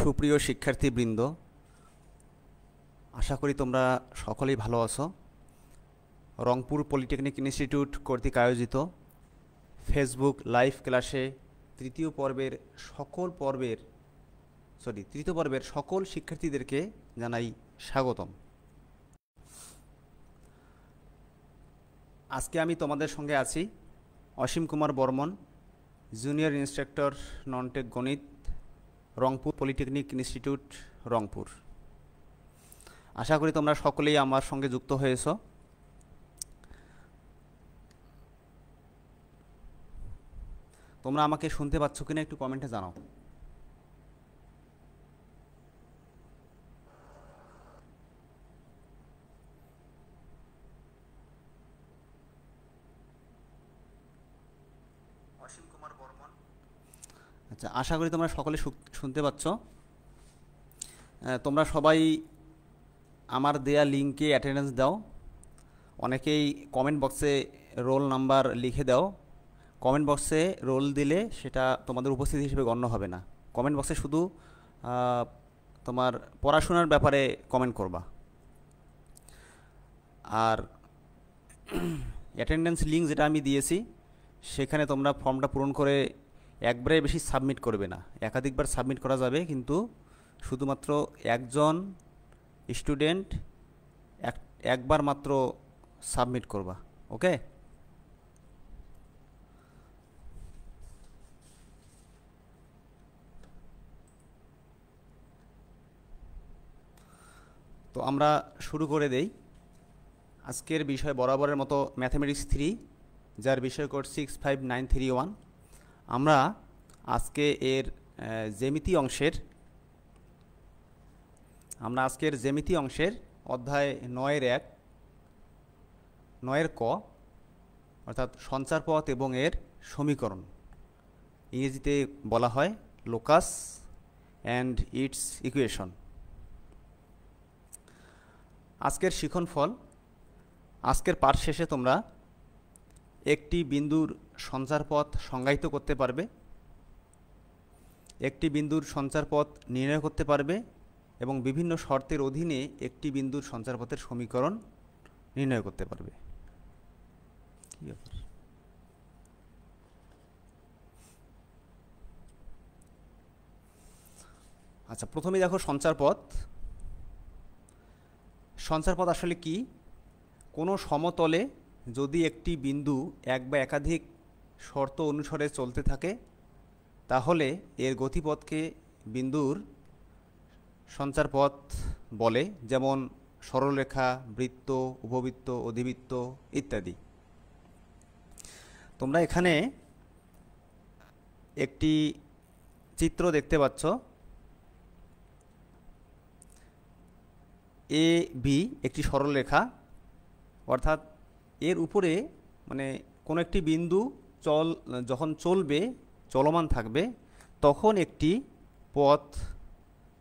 সুপ্রিয় শিক্ষার্থীবৃন্দ, আশা করি তোমরা সকলেই ভালো আছো। রংপুর পলিটেকনিক ইনস্টিটিউট কর্তৃক আয়োজিত ফেসবুক লাইভ ক্লাসে তৃতীয় পর্বের সকল শিক্ষার্থীদেরকে জানাই স্বাগতম। আজকে আমি তোমাদের সঙ্গে আছি অসীম কুমার বর্মন, জুনিয়র ইন্সট্রাক্টর নন-টেক গণিত, রংপুর পলিটেকনিক ইনস্টিটিউট রংপুর। আশা করি তোমরা সকলেই আমার সঙ্গে যুক্ত হয়েছ। তোমরা আমাকে শুনতে পাচ্ছ কিনা একটু কমেন্টে জানাও। অসীম কুমার বর্মন। আচ্ছা, আশা করি তোমরা সকলে শুনতে পাচ্ছ। তোমরা সবাই আমার দেয়া লিঙ্কে অ্যাটেন্ডেন্স দাও। অনেকেই কমেন্ট বক্সে রোল নাম্বার লিখে দাও। কমেন্ট বক্সে রোল দিলে সেটা তোমাদের উপস্থিতি হিসেবে গণ্য হবে না। কমেন্ট বক্সে শুধু তোমার পড়াশোনার ব্যাপারে কমেন্ট করবা। আর অ্যাটেন্ডেন্স লিঙ্ক যেটা আমি দিয়েছি সেখানে তোমরা ফর্মটা পূরণ করে একবারে বেশি সাবমিট করবে না, একাধিকবার সাবমিট করা যাবে, কিন্তু শুধুমাত্র একজন স্টুডেন্ট একবার মাত্র সাবমিট করবা। ওকে? তো আমরা শুরু করে দেই। আজকের বিষয় বরাবরের মতো ম্যাথামেটিক্স 3, যার বিষয় কোড 65931। আমরা আজকে এর জ্যামিতি অংশের অধ্যায় 9-এর ক, অর্থাৎ সঞ্চার পথ এবং এর সমীকরণ, ইংরেজিতে বলা হয় লোকাস অ্যান্ড ইটস ইকুয়েশন। আজকের শিক্ষণফল, আজকের পাঠ শেষে তোমরা একটি বিন্দুর সঞ্চার পথ সংজ্ঞায়িত করতে পারবে, একটি বিন্দুর সঞ্চার পথ নির্ণয় করতে পারবে এবং বিভিন্ন শর্তের অধীনে একটি বিন্দুর সঞ্চার পথের সমীকরণ নির্ণয় করতে পারবে। কি ব্যাপার? আচ্ছা, প্রথমে দেখো সঞ্চার পথ। সঞ্চার পথ আসলে কি? কোনো সমতলে যদি একটি বিন্দু এক বা একাধিক শর্ত অনুসারে চলতে থাকে তাহলে এর গতিপথকে বিন্দুর সঞ্চার পথ বলে, যেমন সরলরেখা, বৃত্ত, উপবৃত্ত, অধিবৃত্ত ইত্যাদি। তোমরা এখানে একটি চিত্র দেখতে পাচ্ছ। এ বি একটি সরলরেখা, অর্থাৎ এর উপরে মানে কোনো একটি বিন্দু যখন চলমান থাকবে তখন একটি পথ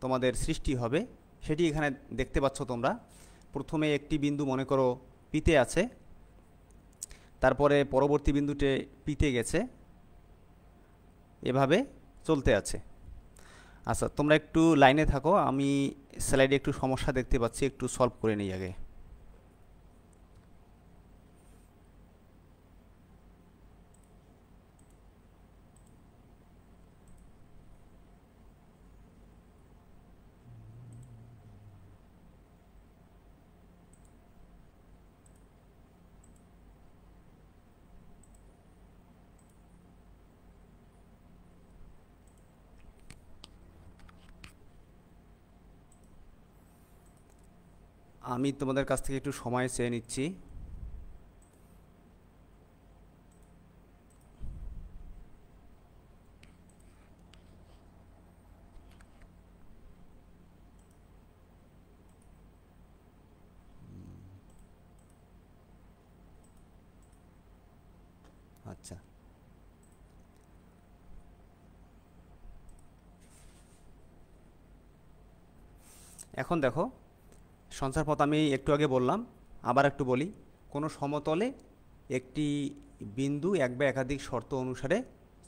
তোমাদের সৃষ্টি হবে, সেটি এখানে দেখতে পাচ্ছ তোমরা। প্রথমে একটি বিন্দু মনে করো পিতে আছে, তারপরে পরবর্তী বিন্দুতে পিতে গেছে, এভাবে চলতে আছে। আচ্ছা, তোমরা একটু লাইনে থাকো, আমি স্লাইডে একটু সমস্যা দেখতে পাচ্ছি, একটু সলভ করে নিই আগে। আমি তোমাদের কাছ থেকে একটু সময় চেয়ে নিচ্ছি। আচ্ছা, এখন দেখো সঞ্চার পথ আমি একটু আগে বললাম, আবার একটু বলি। কোনো সমতলে একটি বিন্দু এক বা একাধিক শর্ত অনুসারে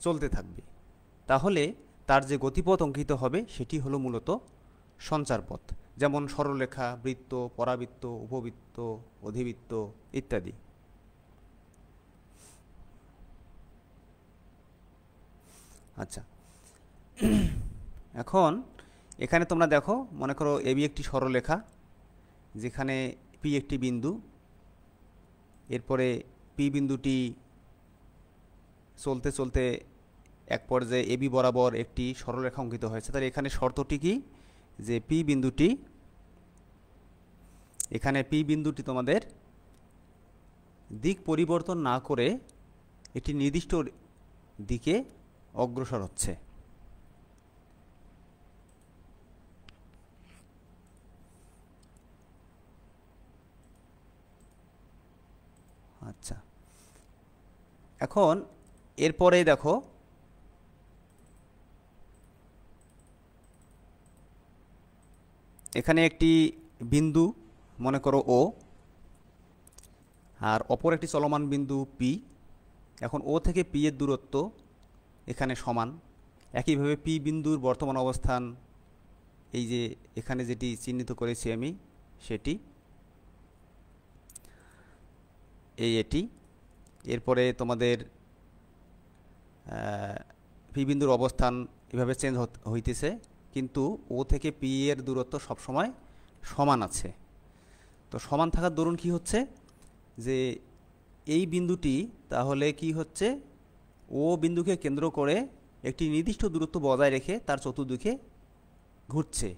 চলতে থাকবে, তাহলে তার যে গতিপথ অঙ্কিত হবে সেটি হলো মূলত সঞ্চারপথ, যেমন সরলরেখা, বৃত্ত, পরাবৃত্ত, উপবৃত্ত, অধিবৃত্ত ইত্যাদি। আচ্ছা, এখন এখানে তোমরা দেখো, মনে করো এবি একটি সরলরেখা, যেখানে পি একটি বিন্দু, এরপরে পি বিন্দুটি চলতে চলতে এক পর্যায়ে এবি বরাবর একটি সরলরেখা অঙ্কিত হয়েছে। তাহলে এখানে শর্তটি কি, যে পি বিন্দুটি, এখানে পি বিন্দুটি তোমাদের দিক পরিবর্তন না করে একটি নির্দিষ্ট দিকে অগ্রসর হচ্ছে। আচ্ছা, এখন এরপরে দেখো এখানে একটি বিন্দু মনে করো ও, আর অপর একটি চলমান বিন্দু পি। এখন ও থেকে পি এর দূরত্ব এখানে সমান। একইভাবে পি বিন্দুর বর্তমান অবস্থান এই যে এখানে যেটি চিহ্নিত করেছি আমি, সেটি এটি। এরপরে তোমাদের পি বিন্দুর অবস্থান এভাবে চেঞ্জ হইতেছে, কিন্তু ও থেকে পি এর দূরত্ব সবসময় সমান আছে। তো সমান থাকার দরুন কি হচ্ছে, যে এই বিন্দুটি তাহলে কি হচ্ছে, ও বিন্দুকে কেন্দ্র করে একটি নির্দিষ্ট দূরত্ব বজায় রেখে তার চতুর্দিকে ঘুরছে,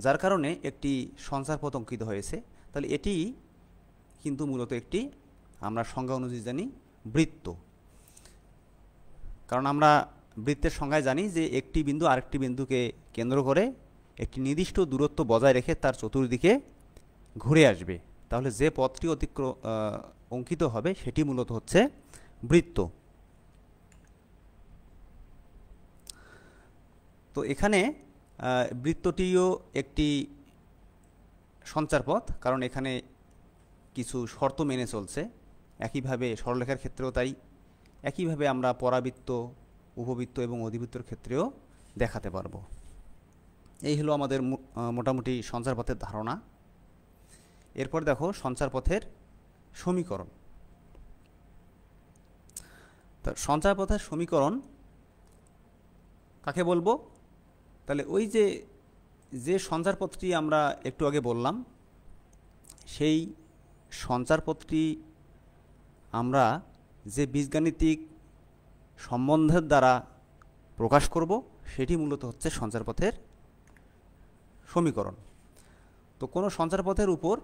যার কারণে একটি সঞ্চারপথ অঙ্কিত হয়েছে। তাহলে এটি কিন্তু মূলত একটি, আমরা সংজ্ঞা অনুযায়ী জানি, বৃত্ত। কারণ আমরা বৃত্তের সংজ্ঞায় জানি যে একটি বিন্দু আরেকটি বিন্দুকে কেন্দ্র করে একটি নির্দিষ্ট দূরত্ব বজায় রেখে তার চতুর্দিকে ঘুরে আসবে। তাহলে যে পথটি অঙ্কিত হবে সেটি মূলত হচ্ছে বৃত্ত। তো এখানে বৃত্তটিও একটি সঞ্চারপথ, কারণ এখানে কিছু শর্ত মেনে চলছে। একইভাবে সরলরেখার ক্ষেত্রেও তাই, একইভাবে আমরা পরাবৃত্ত, উপবৃত্ত এবং অধিবৃত্তর ক্ষেত্রেও দেখাতে পারবো। এই হলো আমাদের মোটামুটি সঞ্চারপথের ধারণা। এরপর দেখো সঞ্চারপথের সমীকরণ। তা সঞ্চারপথের সমীকরণ কাকে বলবো? তাহলে ওই যে সঞ্চারপথটি আমরা একটু আগে বললাম, সেই সঞ্চারপথটি আমরা যে বীজগাণিতিক সম্বন্ধের দ্বারা প্রকাশ করব, সেটি মূলত হচ্ছে সঞ্চারপথের সমীকরণ। তো কোনো সঞ্চারপথের উপর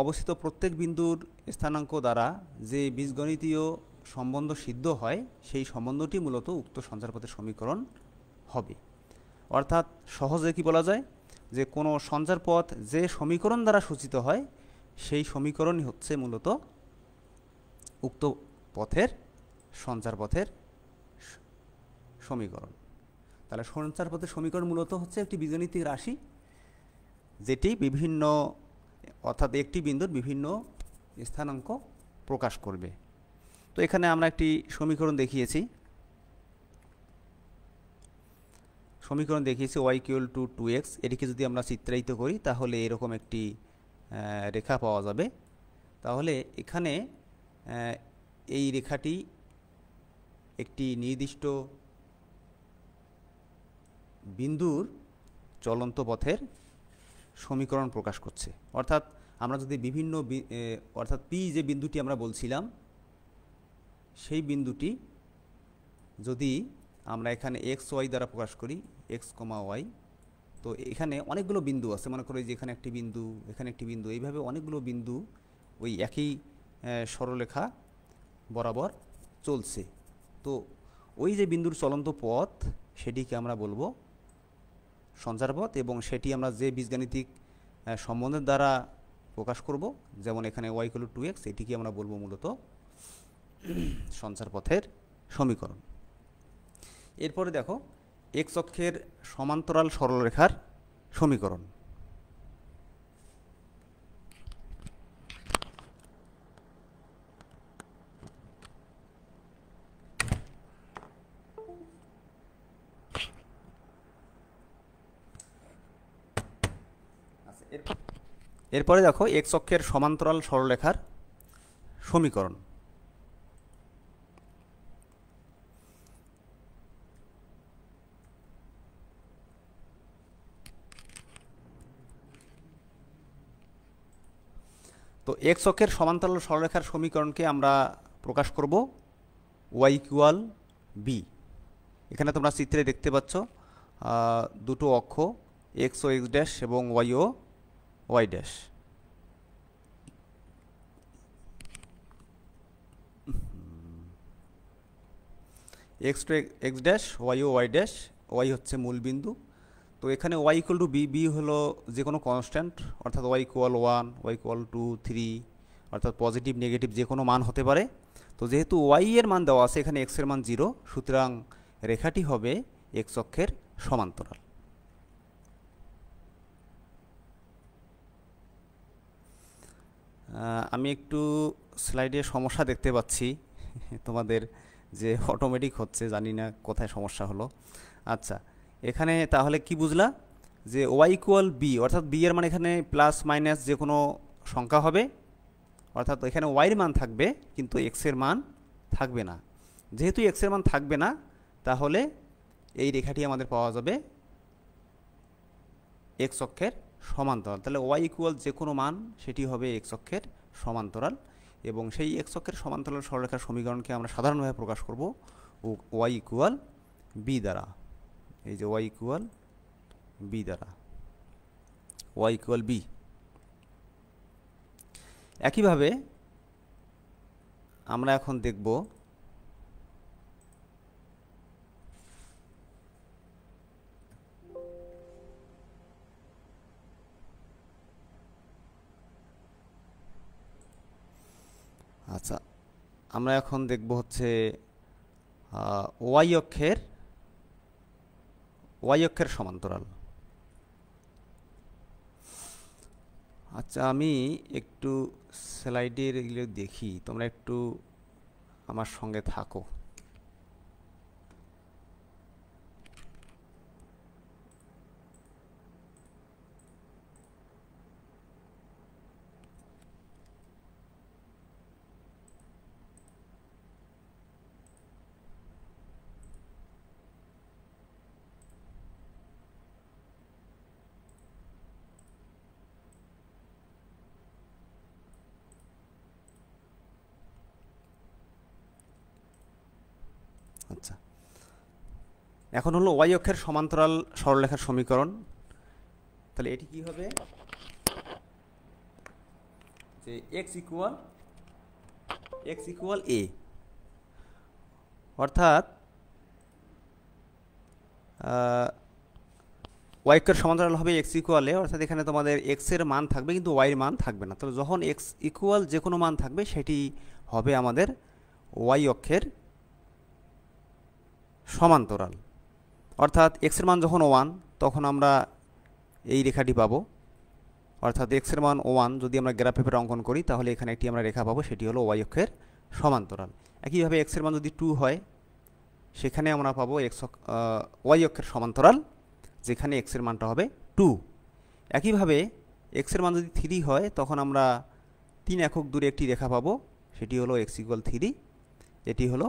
অবস্থিত প্রত্যেক বিন্দুর স্থানাঙ্ক দ্বারা যে বীজগণিতীয় সম্বন্ধ সিদ্ধ হয়, সেই সম্বন্ধটি মূলত উক্ত সঞ্চারপথের সমীকরণ হবে। অর্থাৎ সহজে কি বলা যায়, যে কোনো সঞ্চারপথ যে সমীকরণ দ্বারা সূচিত হয়, সেই সমীকরণই হচ্ছে মূলত উক্ত পথের সঞ্চারপথের সমীকরণ। তাহলে সঞ্চারপথের সমীকরণ মূলত হচ্ছে একটি বীজগণিতিক রাশি, যেটি বিভিন্ন, অর্থাৎ একটি বিন্দুর বিভিন্ন স্থানাঙ্ক প্রকাশ করবে। তো এখানে আমরা একটি সমীকরণ দেখিয়েছি, y = 2x। এটিকে যদি আমরা চিত্রায়িত করি তাহলে এরকম একটি রেখা পাওয়া যাবে। তাহলে এখানে এই রেখাটি একটি নির্দিষ্ট বিন্দুর চলন্ত পথের সমীকরণ প্রকাশ করছে। অর্থাৎ আমরা যদি বিভিন্ন অর্থাৎ পি যে বিন্দুটি আমরা বলছিলাম, সেই বিন্দুটি যদি আমরা এখানে এক্স ওয়াই দ্বারা প্রকাশ করি, এক্স কমা ওয়াই, তো এখানে অনেকগুলো বিন্দু আছে। মনে করি যে এখানে একটি বিন্দু, এখানে একটি বিন্দু, এইভাবে অনেকগুলো বিন্দু ওই একই সরলরেখা বরাবর চলছে। তো ওই যে বিন্দুর চলন্ত পথ, সেটিকে আমরা বলবো সঞ্চারপথ, এবং সেটি আমরা যে বীজগাণিতিক সম্বন্ধের দ্বারা প্রকাশ করব, যেমন এখানে y = 2x, এটিকে আমরা বলবো মূলত সঞ্চারপথের সমীকরণ। এরপরে দেখো এক্স অক্ষের সমান্তরাল সরলরেখার সমীকরণ। এরপরে দেখো এক্স অক্ষের সমান্তরাল সরলরেখার সমীকরণ। তো এক্স অক্ষের সমান্তরাল সরলরেখার সমীকরণকে আমরা প্রকাশ করব ওয়াই ইকুয়াল বি। এখানে তোমরা চিত্রে দেখতে পাচ্ছ দুটো অক্ষ এক্স ও এক্স ড্যাশ এবং ওয়াই ও Y dash. X to X dash Y ও ওয়াই ড্যাশ, ওয়াই হচ্ছে মূল বিন্দু। তো এখানে Y equal to B, B হলো যে কোনো কনস্ট্যান্ট, অর্থাৎ ওয়াই ইকুয়াল 1, ওয়াই ইকুয়াল 2, 3, অর্থাৎ পজিটিভ নেগেটিভ যে কোনো মান হতে পারে। তো যেহেতু ওয়াই এর মান দেওয়া আছে, এখানে এক্স এর মান 0, সুতরাং রেখাটি হবে এক্স অক্ষের সমান্তরাল। আমি একটু স্লাইডে সমস্যা দেখতে পাচ্ছি তোমাদের, যে অটোমেটিক হচ্ছে, জানি না কোথায় সমস্যা হলো। আচ্ছা, এখানে তাহলে কি বুঝলা, যে ওয়াই ইকুয়াল বি, অর্থাৎ বি এর মান এখানে প্লাস মাইনাস যে কোনো সংখ্যা হবে, অর্থাৎ এখানে ওয়াইয়ের মান থাকবে কিন্তু এক্সের মান থাকবে না। যেহেতু এক্সের মান থাকবে না, তাহলে এই রেখাটি আমাদের পাওয়া যাবে এক্স অক্ষের সমান্তরাল। তাহলে ওয়াই ইকুয়াল যে কোনো মান সেটি হবে এক্স অক্ষের সমান্তরাল, এবং সেই এক্স অক্ষের সমান্তরাল সরলরেখার সমীকরণকে আমরা সাধারণভাবে প্রকাশ করব ওয়াই ইকুয়াল বি দ্বারা। এই যে ওয়াই ইকুয়াল বি দ্বারা, ওয়াই ইকুয়াল বি। একইভাবে আমরা এখন দেখব আচ্ছা, আমরা এখন দেখব হচ্ছে ওয়াই অক্ষের সমান্তরাল। আচ্ছা, আমি একটু স্লাইডের এগুলো দেখি, তোমরা একটু আমার সঙ্গে থাকো। আচ্ছা, এখন হলো ওয়াই অক্ষের সমান্তরাল সরলরেখার সমীকরণ। তাহলে এটি কি হবে, যে এক্স ইকুয়াল এ, অর্থাৎ ওয়াই অক্ষের সমান্তরাল হবে এক্স ইকুয়াল এ, অর্থাৎ এখানে তোমাদের এক্স এর মান থাকবে কিন্তু ওয়াইয়ের মান থাকবে না। তাহলে যখন এক্স ইকুয়াল যে কোনো মান থাকবে সেটি হবে আমাদের ওয়াই অক্ষের সমান্তরাল। অর্থাৎ এক্সের মান যখন 1, তখন আমরা এই রেখাটি পাবো, অর্থাৎ এক্সের মান 1 যদি আমরা গ্রাফ পেপারে অঙ্কন করি, তাহলে এখানে একটি আমরা রেখা পাবো, সেটি হলো ওয়াই অক্ষের সমান্তরাল। একইভাবে এক্সের মান যদি 2 হয়, সেখানে আমরা পাবো ওয়াই অক্ষের সমান্তরাল, যেখানে এক্সের মানটা হবে 2। একইভাবে এক্সের মান যদি 3 হয়, তখন আমরা 3 একক দূরে একটি রেখা পাবো, সেটি হলো এক্স ইকুয়াল 3, এটি হলো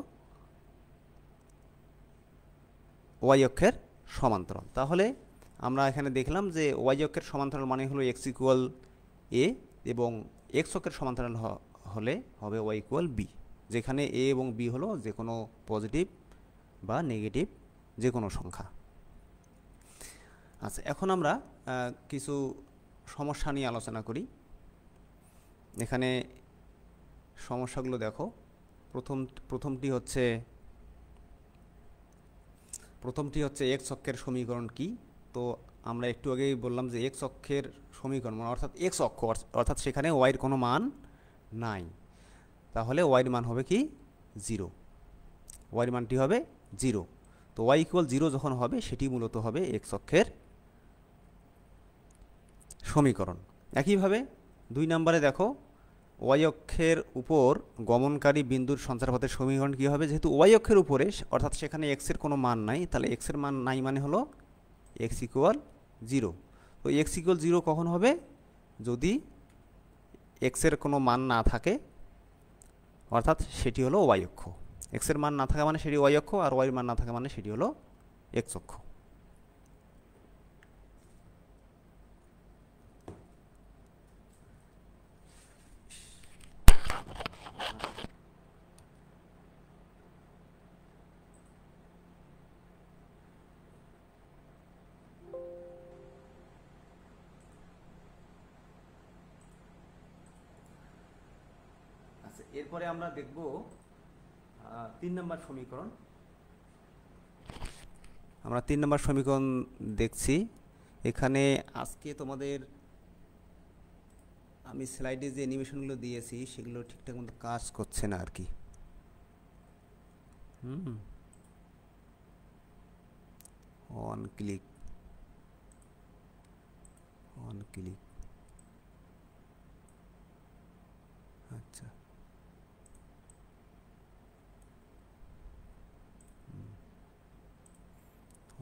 ওয়াই অক্ষের সমান্তরাল। তাহলে আমরা এখানে দেখলাম যে ওয়াই অক্ষের সমান্তরাল মানে হলো এক্স ইকুয়াল এ, এবং এক্স অক্ষের সমান্তরাল হলে হবে ওয়াই ইকুয়াল বি, যেখানে এ এবং বি হলো যে কোনো পজিটিভ বা নেগেটিভ যে কোনো সংখ্যা। আচ্ছা, এখন আমরা কিছু সমস্যা নিয়ে আলোচনা করি। এখানে সমস্যাগুলো দেখো। প্রথমটি হচ্ছে এক্স অক্ষের সমীকরণ কি। তো আমরা একটু আগেই বললাম যে এক্স অক্ষের সমীকরণ অর্থাৎ এক্স অক্ষ, অর্থাৎ সেখানে ওয়াইয়ের কোনো মান নাই, তাহলে ওয়াইয়ের মান হবে কি 0, ওয়াইয়ের মানটি হবে 0। তো ওয়াই ইকুয়াল 0 যখন হবে, সেটি মূলত হবে এক্স অক্ষের সমীকরণ। একইভাবে 2 নম্বরে দেখো, ওয়াই অক্ষের উপর গমনকারী বিন্দুর সঞ্চারপথের সমীকরণ কী হবে। যেহেতু ওয়াই অক্ষের উপরে, অর্থাৎ সেখানে এক্সের কোনো মান নাই, তাহলে এক্সের মান নাই মানে হলো এক্স ইকুয়াল 0। তো এক্স ইকুয়াল 0 কখন হবে, যদি এক্সের কোনো মান না থাকে, অর্থাৎ সেটি হলো ওয়াই অক্ষ। এক্সের মান না থাকা মানে সেটি ওয়াই অক্ষ, আর ওয়াইয়ের মান না থাকা মানে সেটি হলো এক্স অক্ষ। এরপরে আমরা দেখব 3 নম্বর সমীকরণ। আমরা 3 নম্বর সমীকরণ দেখছি। এখানে আজকে তোমাদের আমি স্লাইডে যে অ্যানিমেশনগুলো দিয়েছি সেগুলো ঠিকঠাক মতো কাজ করছে না আর কি। অন ক্লিক আচ্ছা,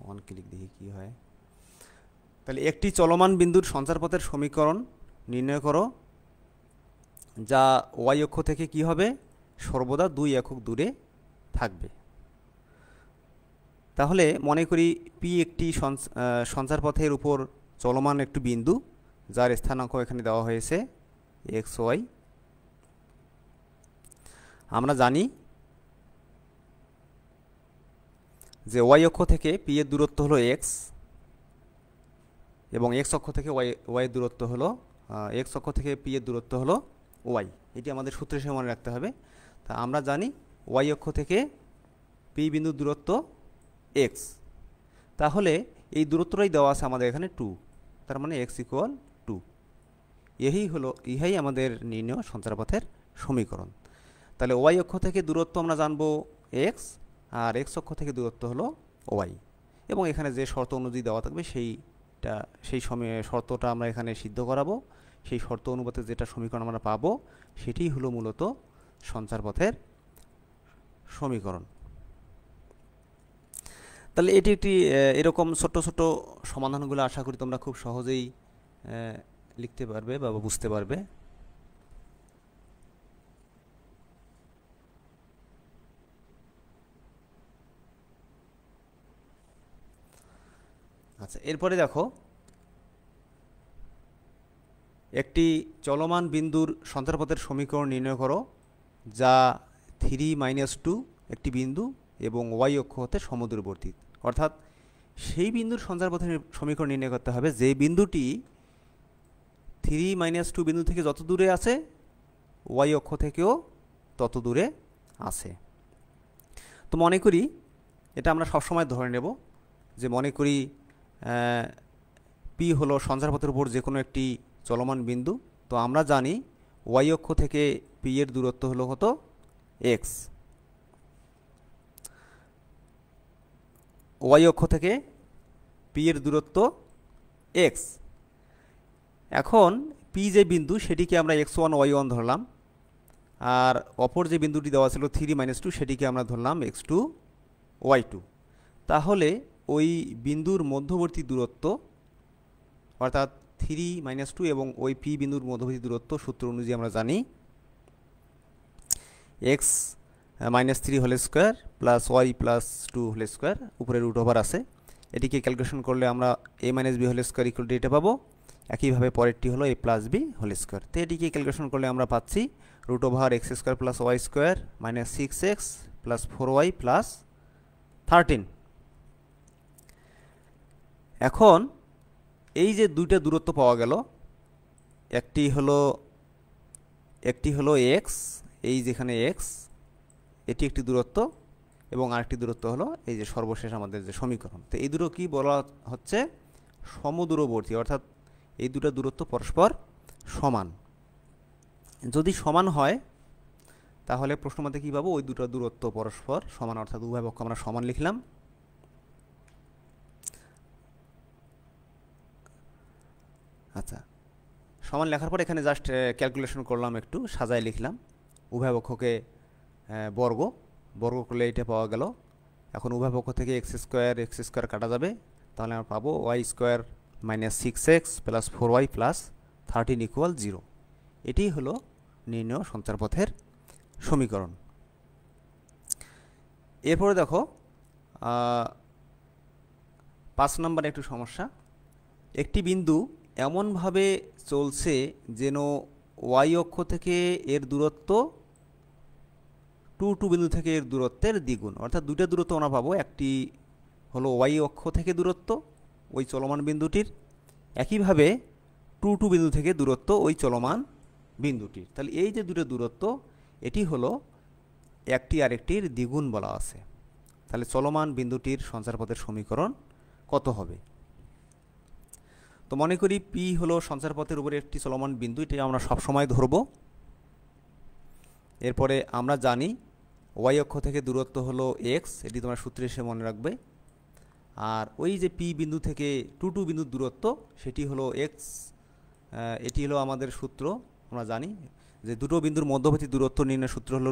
অন ক্লিক দেখি কি হয়। তাহলে একটি চলমান বিন্দুর সঞ্চারপথের সমীকরণ নির্ণয় করো যা ওয়াই অক্ষ থেকে কি হবে, সর্বদা 2 একক দূরে থাকবে। তাহলে মনে করি পি একটি সঞ্চারপথের উপর চলমান একটি বিন্দু, যার স্থানাঙ্ক এখানে দেওয়া হয়েছে এক্স ওয়াই। আমরা জানি যে ওয়াই অক্ষ থেকে পি এর দূরত্ব হলো এক্স, এবং এক্স অক্ষ থেকে ওয়াই এর দূরত্ব হলো এক্স অক্ষ থেকে পি এর দূরত্ব হলো ওয়াই। এটি আমাদের সূত্র হিসেবে মনে রাখতে হবে। তা আমরা জানি ওয়াই অক্ষ থেকে পি বিন্দুর দূরত্ব এক্স, তাহলে এই দূরত্বটাই দেওয়া আছে আমাদের এখানে 2, তার মানে এক্স ইকুয়াল 2। ইহাই আমাদের নির্ণয় সঞ্চারপথের সমীকরণ। তাহলে ওয়াই অক্ষ থেকে দূরত্ব আমরা জানবো এক্স, আর এক্স অক্ষ থেকে দূরত্ব হলো ওয়াই, এবং এখানে যে শর্ত অনুযায়ী দেওয়া থাকবে সেই শর্তটা আমরা এখানে সিদ্ধ করাবো। সেই শর্ত অনুপাতে যেটা সমীকরণ আমরা পাবো সেটি হলো মূলত সঞ্চারপথের সমীকরণ। তাহলে এটি একটি এরকম ছোট্ট ছোট্ট সমাধানগুলো আশা করি তোমরা খুব সহজেই লিখতে পারবে বা বুঝতে পারবে। আচ্ছা, এরপরে দেখো একটি চলমান বিন্দুর সঞ্চারপথের সমীকরণ নির্ণয় করো যা 3-2 একটি বিন্দু এবং ওয়াই অক্ষ হতে সমদূরবর্তী। অর্থাৎ সেই বিন্দুর সঞ্চারপথের সমীকরণ নির্ণয় করতে হবে যে বিন্দুটি 3-2 বিন্দু থেকে যত দূরে আছে ওয়াই অক্ষ থেকেও তত দূরে আছে। তো মনে করি এটা আমরা সবসময় ধরে নেব যে মনে করি পি হলো সঞ্চারপথের উপর যে কোনো একটি চলমান বিন্দু। তো আমরা জানি ওয়াই অক্ষ থেকে পি এর দূরত্ব হলো কত, এক্স। ওয়াই অক্ষ থেকে পি এর দূরত্ব এক্স। এখন পি যে বিন্দু সেটিকে আমরা x1 y1 ধরলাম, আর অপর যে বিন্দুটি দেওয়া ছিল 3-2 সেটিকে আমরা ধরলাম x2 y2। তাহলে ওই বিন্দুর মধ্যবর্তী দূরত্ব অর্থাৎ 3-2 এবং ওই পি বিন্দুর মধ্যবর্তী দূরত্ব সূত্র অনুযায়ী আমরা জানি x -3 whole square plus y plus 2 whole square, উপরে রুট ওভার আছে। এটিকে ক্যালকুলেশন করলে আমরা a - b whole square equal to এটা পাবো। একইভাবে পরেরটি হলো a + b হোল স্কোয়ার। তো এটিকে ক্যালকুলেশন করলে আমরা পাচ্ছি root over x square plus y square minus 6x plus 4y plus 13। এখন এই যে দুইটা দূরত্ব পাওয়া গেল, একটি হলো x, এই যেখানে x, এটি একটি দূরত্ব, এবং আরেকটি দূরত্ব হলো এই যে সর্বশেষ আমাদের যে সমীকরণ। তো এই দুটো কি বলা হচ্ছে, সমদূরবর্তী, অর্থাৎ এই দুটো দূরত্ব পরস্পর সমান। যদি সমান হয় তাহলে প্রশ্ন মতে কী পাবো, ওই দুটো দূরত্ব পরস্পর সমান, অর্থাৎ উভয় পক্ষ আমরা সমান লিখলাম। আচ্ছা, সমান লেখার পর এখানে জাস্ট ক্যালকুলেশন করলাম, একটু সাজায় লিখলাম। উভয় পক্ষকে বর্গ করলে এটা পাওয়া গেল। এখন উভয় পক্ষ থেকে এক্স স্কোয়ার কাটা যাবে, তাহলে আমরা পাবো y square minus 6x plus 4y plus 13 = 0। এটি হলো নির্ণেয় সঞ্চারপথের সমীকরণ। এরপরে দেখো 5 নম্বরে একটু সমস্যা। একটি বিন্দু এমনভাবে চলছে যেন ওয়াই অক্ষ থেকে এর দূরত্ব 2 বিন্দু থেকে এর দূরত্বের দ্বিগুণ, অর্থাৎ দুইটা দূরত্ব আমরা পাবো। একটি হলো ওয়াই অক্ষ থেকে দূরত্ব ওই চলমান বিন্দুটির, একইভাবে 2 বিন্দু থেকে দূরত্ব ওই চলমান বিন্দুটির। তাহলে এই যে দুটো দূরত্ব, এটি হলো একটি আরেকটির দ্বিগুণ বলা আছে। তাহলে চলমান বিন্দুটির সঞ্চারপথের সমীকরণ কত হবে? তো মনে করি পি হলো সঞ্চারপথের উপরে একটি চলমান বিন্দু, এটি আমরা সবসময় ধরব। এরপরে আমরা জানি ওয়াই অক্ষ থেকে দূরত্ব হলো এক্স, এটি তোমরা সূত্রে এসে মনে রাখবে। আর ওই যে পি বিন্দু থেকে 2 বিন্দুর দূরত্ব, সেটি হলো এক্স। এটি হলো আমাদের সূত্র, আমরা জানি যে দুটো বিন্দুর মধ্যবর্তী দূরত্ব নির্ণয়ের সূত্র হলো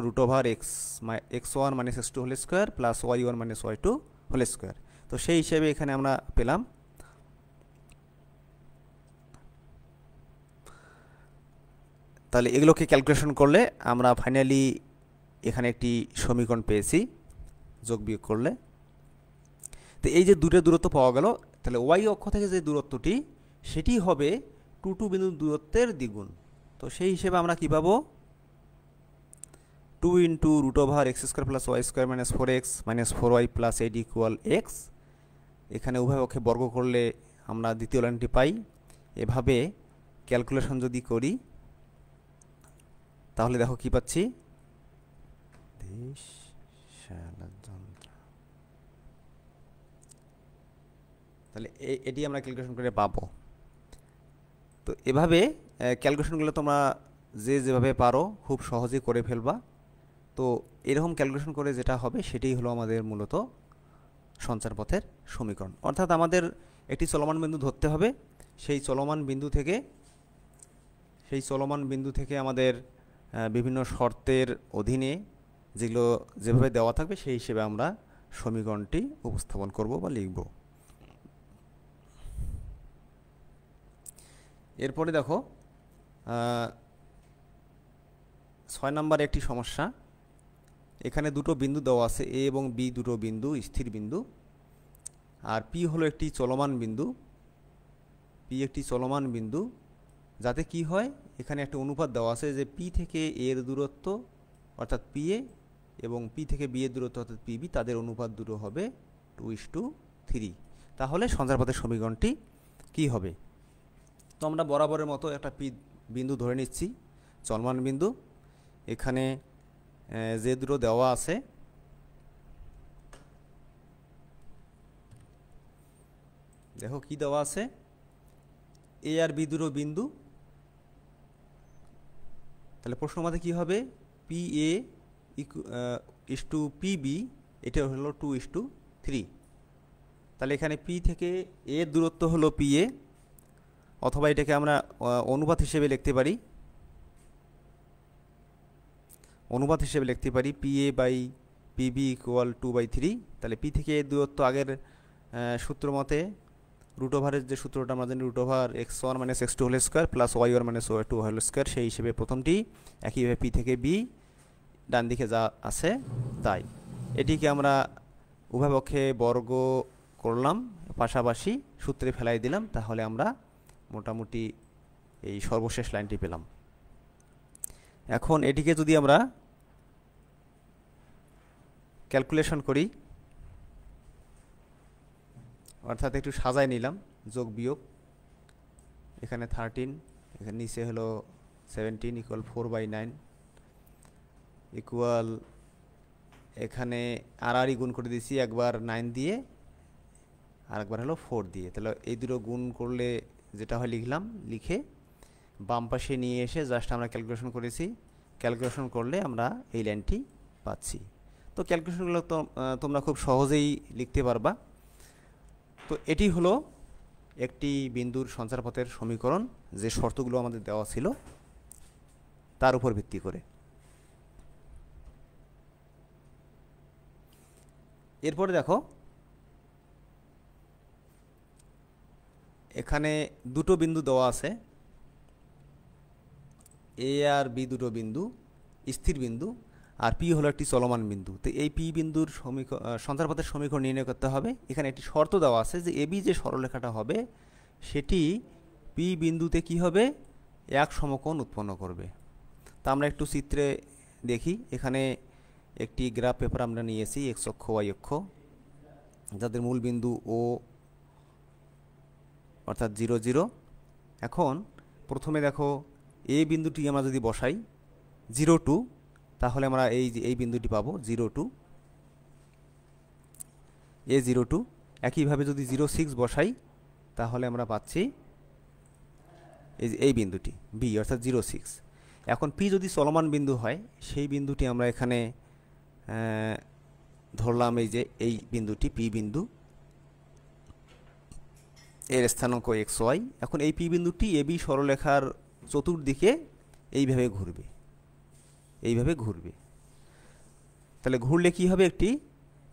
x1 - x2 whole square plus y1 - y2 whole square. তো সেই হিসেবে এখানে আমরা পেলাম তাহলে এগুলোকে ক্যালকুলেশন করলে আমরা ফাইনালি এখানে একটি সমীকরণ পেয়েছি যোগ বিয়োগ করলে। তো এই যে দুটো দূরত্ব পাওয়া গেল, তাহলে ওয়াই অক্ষ থেকে যে দূরত্বটি সেটি হবে 2 বিন্দুর দূরত্বের দ্বিগুণ। তো সেই হিসেবে আমরা কী পাবো? 2 × √x² + y² - 4x - 4y + 8 = x। এখানে উভয় পক্ষে বর্গ করলে আমরা দ্বিতীয় লাইনটি পাই। এভাবে ক্যালকুলেশন যদি করি তাহলে দেখো কি পাচ্ছি, তাহলে এটি আমরা ক্যালকুলেশন করে পাবো। তো এভাবে ক্যালকুলেশনগুলো তোমরা যেভাবে পারো খুব সহজেই করে ফেলবা। তো এরকম ক্যালকুলেশন করে যেটা হবে সেটাই হলো আমাদের মূলত সঞ্চারপথের সমীকরণ। অর্থাৎ আমাদের একটি চলমান বিন্দু ধরতে হবে, সেই চলমান বিন্দু থেকে আমাদের বিভিন্ন শর্তের অধীনে যেগুলো যেভাবে দেওয়া থাকবে সেই হিসেবে আমরা সমীকরণটি উপস্থাপন করব বা লিখব। এরপরে দেখো 6 নম্বরে একটি সমস্যা। এখানে দুটো বিন্দু দেওয়া আছে, এ এবং বি দুটো বিন্দু স্থির বিন্দু, আর পি হলো একটি চলমান বিন্দু। যাতে কি হয়, এখানে একটা অনুপাত দেওয়া আছে যে পি থেকে এর দূরত্ব অর্থাৎ পি এ এবং পি থেকে বি এর দূরত্ব অর্থাৎ পিবি, তাদের অনুপাত দুটো হবে 2:3। তাহলে সঞ্চারপথের সমীকরণটি কি হবে? তো আমরা বরাবরের মতো একটা পি বিন্দু ধরে নিচ্ছি, চলমান বিন্দু। এখানে যে দুটো দেওয়া আছে, দেখো কি দেওয়া আছে, এ আর বি দুটো বিন্দু। তাহলে প্রশ্ন মতে কী হবে, পি এ = PB, এটা হলো 2:3। তাহলে এখানে পি থেকে এর দূরত্ব হলো পি এ, অথবা এটাকে আমরা অনুপাত হিসেবে লিখতে পারি PA/PB = 2/3। তাহলে পি থেকে এর দূরত্ব আগের সূত্র মতে রুটওভারের যে সূত্রটা আমরা জানি, √x1 - x2 whole square plus y1 - y2 whole square, সেই হিসেবে প্রথমটি। একইভাবে পি থেকে বি ডান দিকে যা আছে তাই। এটিকে আমরা উভয় পক্ষে বর্গ করলাম, পাশাপাশি সূত্রে ফেলাই দিলাম, তাহলে আমরা মোটামুটি এই সর্বশেষ লাইনটি পেলাম। এখন এটিকে যদি আমরা ক্যালকুলেশন করি, অর্থাৎ একটু সাজায় নিলাম যোগ বিয়োগ, এখানে 13, এখানে নিচে হলো 17 = 4/9 ইকুয়াল, এখানে আর গুণ করে দিয়েছি একবার 9 দিয়ে আর একবার হলো 4 দিয়ে। তাহলে এই দুটো গুণ করলে যেটা হয় লিখলাম, লিখে বাম পাশে নিয়ে এসে জাস্ট আমরা ক্যালকুলেশন করেছি। ক্যালকুলেশন করলে আমরা এই লাইনটি পাচ্ছি। তো ক্যালকুলেশনগুলো তো তোমরা খুব সহজেই লিখতে পারবা। তো এটি হলো একটি বিন্দুর সঞ্চারপথের সমীকরণ, যে শর্তগুলো আমাদের দেওয়া ছিল তার উপর ভিত্তি করে। এরপরে দেখো এখানে দুটো বিন্দু দেওয়া আছে, এ আর বি দুটো বিন্দু স্থির বিন্দু, আর পি হলো একটি চলমান বিন্দু। তো এই পি বিন্দুর সঞ্চারপথের সমীকরণ নির্ণয় করতে হবে। এখানে একটি শর্ত দেওয়া আছে যে এবি যে সরলরেখাটা হবে সেটি পি বিন্দুতে কি হবে, এক সমকোণ উৎপন্ন করবে। তা আমরা একটু চিত্রে দেখি। এখানে একটি গ্রাফ পেপার আমরা নিয়েছি, এক্স অক্ষ ওয়াই অক্ষ, যাদের মূল বিন্দু ও অর্থাৎ 0 0। এখন প্রথমে দেখো এ বিন্দুটি আমরা যদি বসাই 0 2, তাহলে আমরা এই বিন্দুটি পাবো 0 2, এ 0 2। একইভাবে যদি 0 6 বসাই তাহলে আমরা পাচ্ছি এই বিন্দুটি বি অর্থাৎ 0 6। এখন পি যদি চলমান বিন্দু হয় সেই বিন্দুটি আমরা এখানে ধরলাম এই বিন্দুটি পি বিন্দু, এর স্থানাঙ্ক এক্স ওয়াই। এখন এই পি বিন্দুটি এবি সরলরেখার চতুর্দিকে এইভাবে ঘুরবে। তাহলে ঘুরলে কি হবে, একটি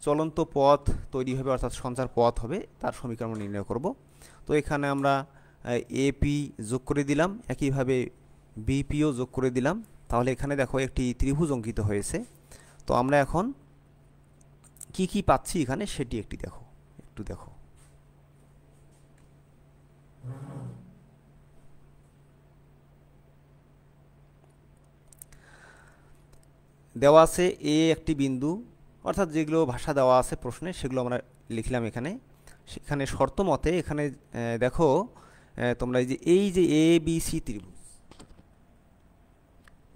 চলন্ত পথ তৈরি হবে, অর্থাৎ সঞ্চার পথ হবে, তার সমীকরণ নির্ণয় করব। তো এখানে আমরা এপি যোগ করে দিলাম, একইভাবে বিপিও যোগ করে দিলাম। তাহলে এখানে দেখো একটি ত্রিভুজ অঙ্কিত হয়েছে। তো আমরা এখন কি কি পাচ্ছি এখানে সেটি একটু দেখো। দেওয়া আছে এ একটি বিন্দু, অর্থাৎ যেগুলো ভাষা দেওয়া আছে প্রশ্নে সেগুলো আমরা লিখলাম এখানে। সেখানে শর্ত মতে এখানে দেখো তোমরা এই যে এ বি সি ত্রিভুজ,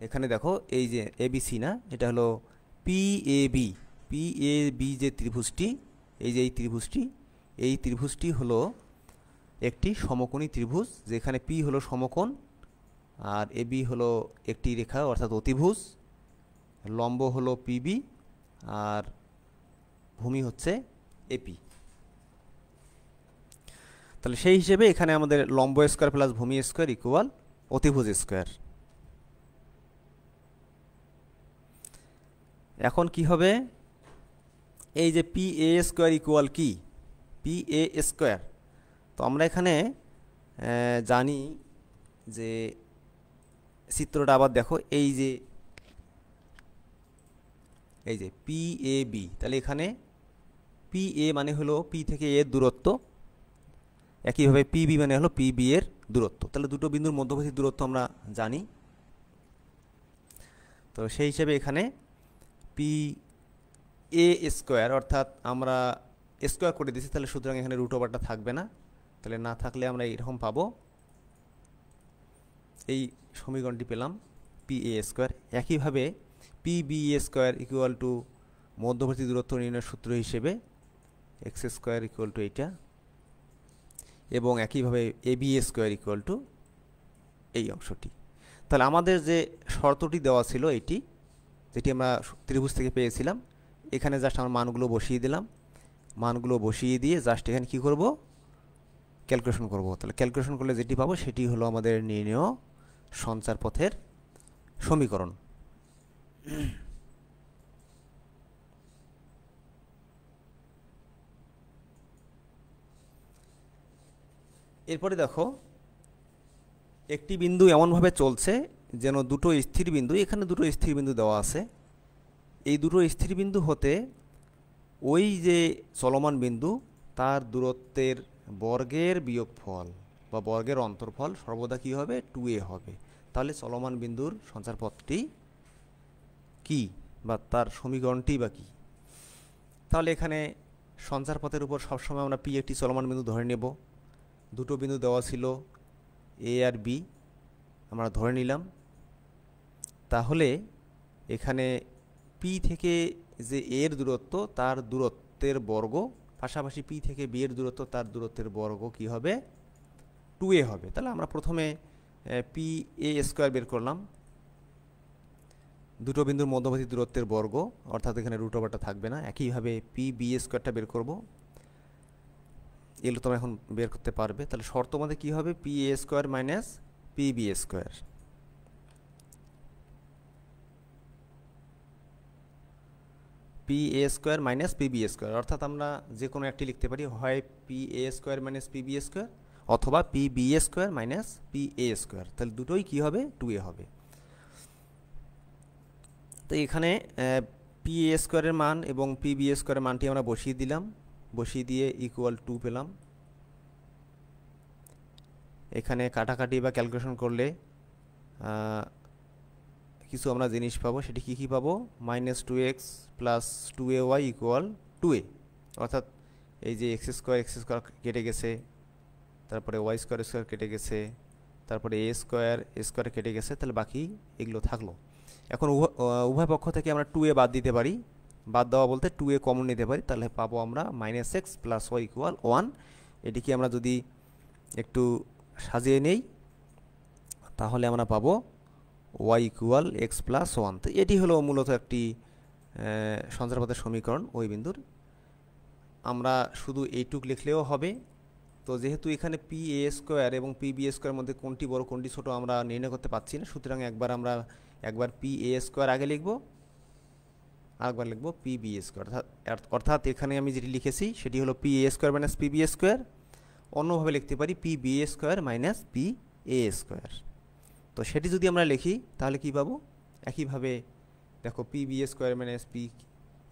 এখানে দেখো এই যে এ বি সি না, এটা হলো পি এ বি যে ত্রিভুজটি, এই ত্রিভুজটি হলো একটি সমকোণী ত্রিভুজ, যেখানে পি হলো সমকোণ আর এ বি হলো একটি রেখা অর্থাৎ অতিভুজ, লম্ব হলো পিবি আর ভূমি হচ্ছে এপি। তাহলে সেই হিসেবে এখানে আমাদের লম্ব স্কয়ার প্লাস ভূমি স্কয়ার ইকুয়াল অতিভুজ স্কয়ার। এখন কি হবে, এই যে পি এ স্কয়ার ইকুয়াল কি, পি এ স্কয়ার। তো আমরা এখানে জানি যে চিত্রটা আবার দেখো, এই যে পি এ বি, তাহলে এখানে পি এ মানে হলো পি থেকে এর দূরত্ব, একইভাবে পি বি মানে হলো পি বি এর দূরত্ব। তাহলে দুটো বিন্দুর মধ্যবর্তী দূরত্ব আমরা জানি। তো সেই হিসেবে এখানে পি এ স্কোয়ার, অর্থাৎ আমরা স্কোয়ার করে দিয়েছি, তাহলে সুতরাং এখানে রুট ওভারটা থাকবে না। তাহলে না থাকলে আমরা এরকম পাবো, এই সমীকরণটি পেলাম পি এ স্কোয়ার। একইভাবে P B A square equal to মধ্যবর্তী দূরত্ব নির্ণয়ের সূত্র হিসেবে এক্স স্কোয়ার ইকুয়াল টু এইটা, এবং একইভাবে A B A square equal to এই অংশটি। তাহলে আমাদের যে শর্তটি দেওয়া ছিল এটি, যেটি আমরা ত্রিভুজ থেকে পেয়েছিলাম, এখানে জাস্ট আমরা মানগুলো বসিয়ে দিলাম। মানগুলো বসিয়ে দিয়ে জাস্ট এখানে কী করব, ক্যালকুলেশন করব। তাহলে ক্যালকুলেশন করলে যেটি পাবো সেটি হলো আমাদের নির্ণেয় সঞ্চার পথের সমীকরণ। এরপরে দেখো একটি বিন্দু এমনভাবে চলছে যেন দুটো স্থির বিন্দু, এখানে দুটো স্থির বিন্দু দেওয়া আছে, এই দুটো স্থির বিন্দু হতে ওই যে চলমান বিন্দু তার দূরত্বের বর্গের বিয়োগফল বা বর্গের অন্তর্ফল সর্বদা কী হবে, 2a হবে। তাহলে চলমান বিন্দুর সঞ্চারপথটি কি বা তার সমীকরণটি বা কী। তাহলে এখানে সঞ্চারপথের উপর সবসময় আমরা পি একটি চলমান বিন্দু ধরে নেব। দুটো বিন্দু দেওয়া ছিল এ আর বি, আমরা ধরে নিলাম। তাহলে এখানে পি থেকে যে এর দূরত্ব তার দূরত্বের বর্গ, পাশাপাশি পি থেকে বি এর দূরত্ব তার দূরত্বের বর্গ কি হবে, 2a হবে। তাহলে আমরা প্রথমে পি এ স্কোয়ার বের করলাম, দুটো বিন্দুর মধ্যবর্তী দূরত্বের বর্গ, অর্থাৎ এখানে রুট ওভারটা থাকবে না। একইভাবে পি বি স্কোয়ারটা বের করব, এগুলো তোমরা এখন বের করতে পারবে। তাহলে শর্ত মধ্যে কী হবে, P A square minus P B square. P A square minus P B square, অর্থাৎ আমরা যে কোনো একটি লিখতে পারি, হয় P A square minus P B square অথবা P B square minus P A square. তাহলে দুটোই কী হবে, 2a হবে। তো এখানে পি এ স্কোয়ারের মান এবং পি বি স্কোয়ারের মানটি আমরা বসিয়ে দিলাম, বসিয়ে দিয়ে ইকুয়াল 2 পেলাম। এখানে কাটাকাটি বা ক্যালকুলেশন করলে কিছু আমরা জিনিস পাবো। সেটি কী কী পাবো? -2x plus 2ay equal 2a, অর্থাৎ এই যে এক্স স্কোয়ার কেটে গেছে, তারপরে ওয়াই স্কোয়ার কেটে গেছে, তারপরে এ স্কোয়ার কেটে গেছে, তাহলে বাকি এগুলো থাকলো। এখন উভয় পক্ষ থেকে আমরা 2a বাদ দিতে পারি, বাদ দেওয়া বলতে 2a কমন নিতে পারি, তাহলে পাবো আমরা -x প্লাস ওয়াই ইকুয়াল 1। এটিকে আমরা যদি একটু সাজিয়ে নেই তাহলে আমরা পাবো y ইকুয়াল x প্লাস 1। তো এটি হলো মূলত একটি সঞ্চারপথের সমীকরণ ওই বিন্দুর। আমরা শুধু এইটুক লিখলেও হবে। তো যেহেতু এখানে পি এ স্কোয়ার এবং পি বি স্কোয়ারের মধ্যে কোনটি বড় কোনটি ছোট আমরা নির্ণয় করতে পারছি না, সুতরাং একবার পি এ স্কোয়ার আগে লিখব, আরেকবার লিখব পি বি স্কোয়ার। অর্থাৎ এখানে আমি যেটি লিখেছি সেটি হলো P A square minus P B square. অন্যভাবে লিখতে পারি P B square minus P A square. তো সেটি যদি আমরা লিখি তাহলে কি পাবো? একইভাবে দেখো P B square minus P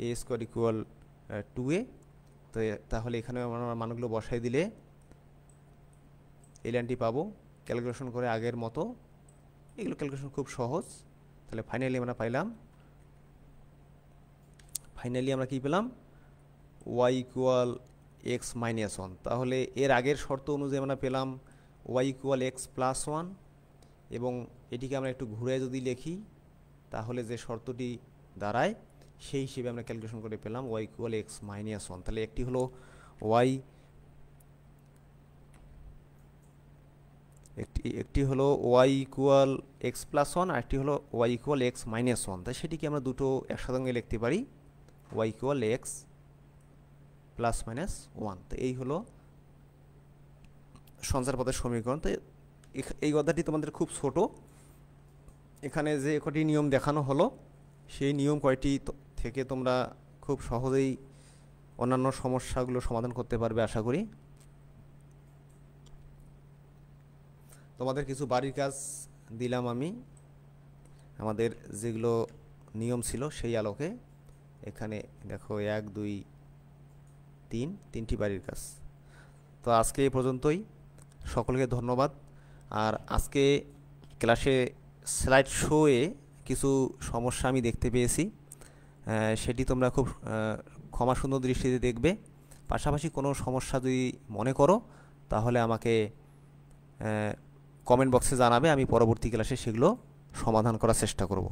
A square equal 2a। তো তাহলে এখানে আমরা মানগুলো বসাই দিলে এই লাইনটি পাবো ক্যালকুলেশন করে আগের মতো। এগুলো ক্যালকুলেশন খুব সহজ। তাহলে ফাইনালি আমরা কি পেলাম? y equal x minus 1। তাহলে এর আগের শর্ত অনুযায়ী আমরা পেলাম y ইকুয়াল x প্লাস 1, এবং এটিকে আমরা একটু ঘুরে যদি লিখি তাহলে যে শর্তটি দাঁড়ায় সেই হিসেবে আমরা ক্যালকুলেশন করে পেলাম y ইকুয়াল x মাইনাস 1। তাহলে একটি হলো y ইকুয়াল x প্লাস 1 আর একটি হলো y ইকুয়াল x মাইনাস 1। তাই সেটিকে আমরা দুটো একসঙ্গে লিখতে পারি y equal x plus minus 1। তো এই হলো সঞ্চারপথের সমীকরণ। তো এই কথাটি তোমাদের খুব ছোট। এখানে যে কটি নিয়ম দেখানো হলো সেই নিয়ম কয়টি থেকে তোমরা খুব সহজেই অন্যান্য সমস্যাগুলো সমাধান করতে পারবে আশা করি। তোমাদের কিছু বাড়ির কাজ দিলাম আমি, আমাদের যেগুলো নিয়ম ছিল সেই আলোকে। এখানে দেখো 1 2 3 তিনটি বাড়ির কাজ। তো আজকে এই পর্যন্তই। সকলকে ধন্যবাদ। আর আজকে ক্লাসে স্লাইড শোয়ে কিছু সমস্যা আমি দেখতে পেয়েছি, সেটি তোমরা খুব ক্ষমাসুন্দর দৃষ্টিতে দেখবে। পাশাপাশি কোনো সমস্যা যদি মনে করো তাহলে আমাকে কমেন্ট বক্সে জানাবে, আমি পরবর্তী ক্লাসে সেগুলো সমাধান করার চেষ্টা করব।